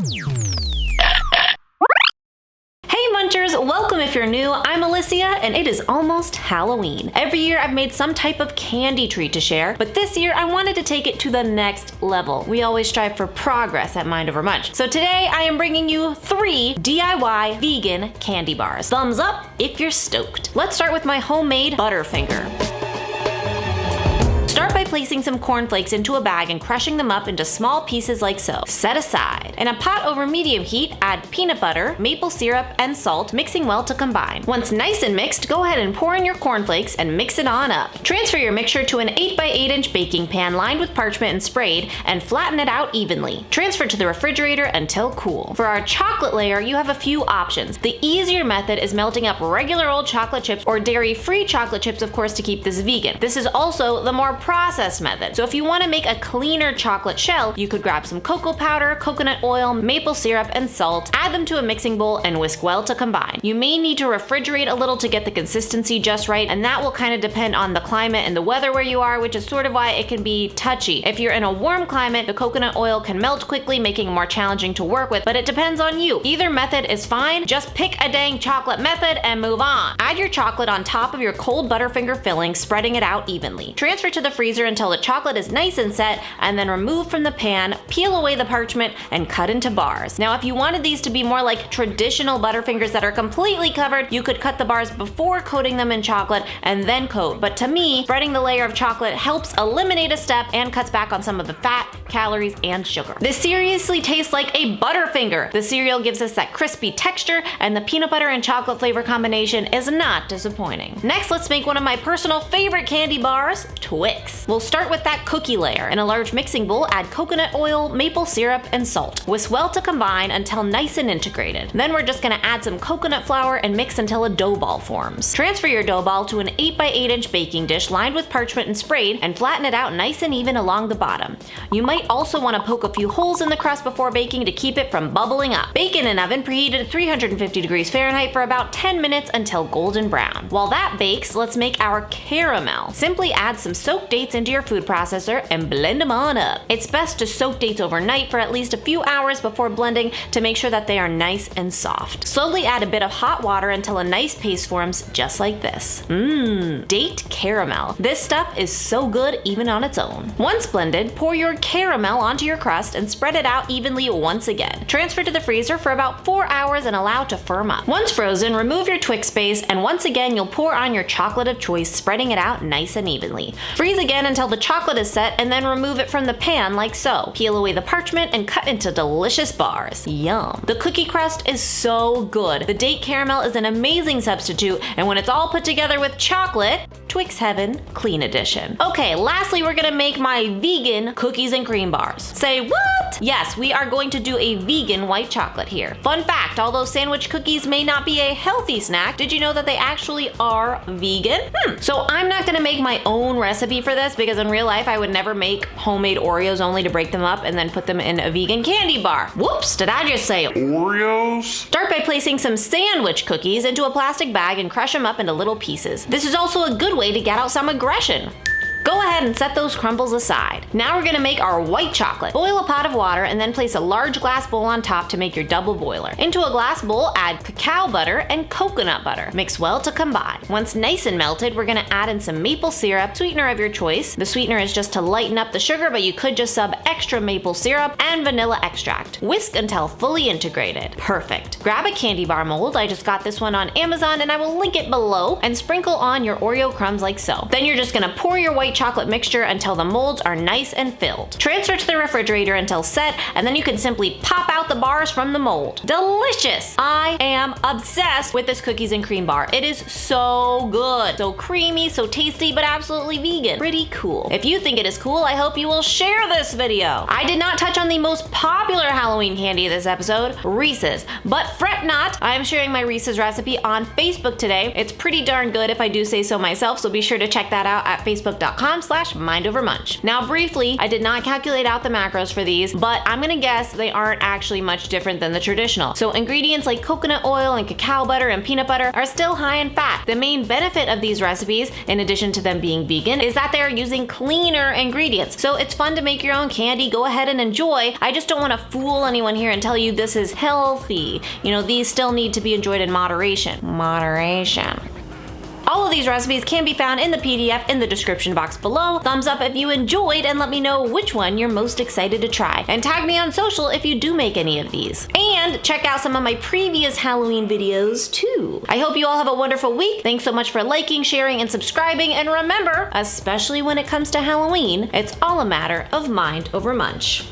Hey Munchers, welcome if you're new. I'm Alyssia and it is almost Halloween. Every year I've made some type of candy treat to share, but this year I wanted to take it to the next level. We always strive for progress at Mind Over Munch. So today I am bringing you 3 DIY vegan candy bars. Thumbs up if you're stoked. Let's start with my homemade Butterfinger. Start by placing some cornflakes into a bag and crushing them up into small pieces like so. Set aside. In a pot over medium heat, add peanut butter, maple syrup, and salt, mixing well to combine. Once nice and mixed, go ahead and pour in your cornflakes and mix it on up. Transfer your mixture to an 8x8-inch baking pan lined with parchment and sprayed, and flatten it out evenly. Transfer to the refrigerator until cool. For our chocolate layer, you have a few options. The easier method is melting up regular old chocolate chips or dairy-free chocolate chips, of course, to keep this vegan. This is also the more processed method. So if you want to make a cleaner chocolate shell, you could grab some cocoa powder, coconut oil, maple syrup, and salt, add them to a mixing bowl, and whisk well to combine. You may need to refrigerate a little to get the consistency just right, and that will kind of depend on the climate and the weather where you are, which is sort of why it can be touchy. If you're in a warm climate, the coconut oil can melt quickly, making it more challenging to work with, but it depends on you. Either method is fine, just pick a dang chocolate method and move on. Add your chocolate on top of your cold Butterfinger filling, spreading it out evenly. Transfer to the freezer until the chocolate is nice and set, and then remove from the pan, peel away the parchment, and cut into bars. Now, if you wanted these to be more like traditional Butterfingers that are completely covered, you could cut the bars before coating them in chocolate and then coat. But to me, spreading the layer of chocolate helps eliminate a step and cuts back on some of the fat, calories, and sugar. This seriously tastes like a Butterfinger. The cereal gives us that crispy texture, and the peanut butter and chocolate flavor combination is not disappointing. Next, let's make one of my personal favorite candy bars, Twix. We'll start with that cookie layer. In a large mixing bowl, add coconut oil, maple syrup, and salt. Whisk well to combine until nice and integrated. Then we're just gonna add some coconut flour and mix until a dough ball forms. Transfer your dough ball to an 8x8-inch baking dish lined with parchment and sprayed, and flatten it out nice and even along the bottom. You might also want to poke a few holes in the crust before baking to keep it from bubbling up. Bake in an oven preheated at 350 degrees Fahrenheit for about 10 minutes until golden brown. While that bakes, let's make our caramel. Simply add some soaked dates into your food processor and blend them on up. It's best to soak dates overnight for at least a few hours before blending to make sure that they are nice and soft. Slowly add a bit of hot water until a nice paste forms just like this. Date caramel. This stuff is so good even on its own. Once blended, pour your caramel onto your crust and spread it out evenly once again. Transfer to the freezer for about 4 hours and allow to firm up. Once frozen, remove your Twix base, and once again you'll pour on your chocolate of choice, spreading it out nice and evenly. Freeze again until the chocolate is set, and then remove it from the pan like so. Peel away the parchment and cut into delicious bars. Yum. The cookie crust is so good. The date caramel is an amazing substitute, and when it's all put together with chocolate, Twix Heaven Clean Edition. Okay, lastly we're gonna make my vegan cookies and cream bars. Say what? Yes, we are going to do a vegan white chocolate here. Fun fact, although sandwich cookies may not be a healthy snack, did you know that they actually are vegan? So I'm not gonna make my own recipe for this because in real life I would never make homemade Oreos only to break them up and then put them in a vegan candy bar. Whoops, did I just say Oreos? Start by placing some sandwich cookies into a plastic bag and crush them up into little pieces. This is also a good way to get out some aggression. Go ahead and set those crumbles aside. Now we're gonna make our white chocolate. Boil a pot of water and then place a large glass bowl on top to make your double boiler. Into a glass bowl, add cacao butter and coconut butter. Mix well to combine. Once nice and melted, we're gonna add in some maple syrup, sweetener of your choice. The sweetener is just to lighten up the sugar, but you could just sub extra maple syrup, and vanilla extract. Whisk until fully integrated. Perfect. Grab a candy bar mold. I just got this one on Amazon and I will link it below, and sprinkle on your Oreo crumbs like so. Then you're just gonna pour your white chocolate mixture until the molds are nice and filled. Transfer to the refrigerator until set, and then you can simply pop out the bars from the mold. Delicious! I am obsessed with this cookies and cream bar. It is so good. So creamy, so tasty, but absolutely vegan. Pretty cool. If you think it is cool, I hope you will share this video. I did not touch on the most popular Halloween candy this episode, Reese's. But fret not, I am sharing my Reese's recipe on Facebook today. It's pretty darn good if I do say so myself, so be sure to check that out at facebook.com patreon.com/mindovermunch. Now briefly, I did not calculate out the macros for these, but I'm gonna guess they aren't actually much different than the traditional. So ingredients like coconut oil and cacao butter and peanut butter are still high in fat. The main benefit of these recipes, in addition to them being vegan, is that they're using cleaner ingredients. So it's fun to make your own candy, go ahead and enjoy. I just don't want to fool anyone here and tell you this is healthy. You know, these still need to be enjoyed in moderation. All of these recipes can be found in the PDF in the description box below. Thumbs up if you enjoyed and let me know which one you're most excited to try. And tag me on social if you do make any of these. And check out some of my previous Halloween videos too. I hope you all have a wonderful week. Thanks so much for liking, sharing, and subscribing. And remember, especially when it comes to Halloween, it's all a matter of mind over munch.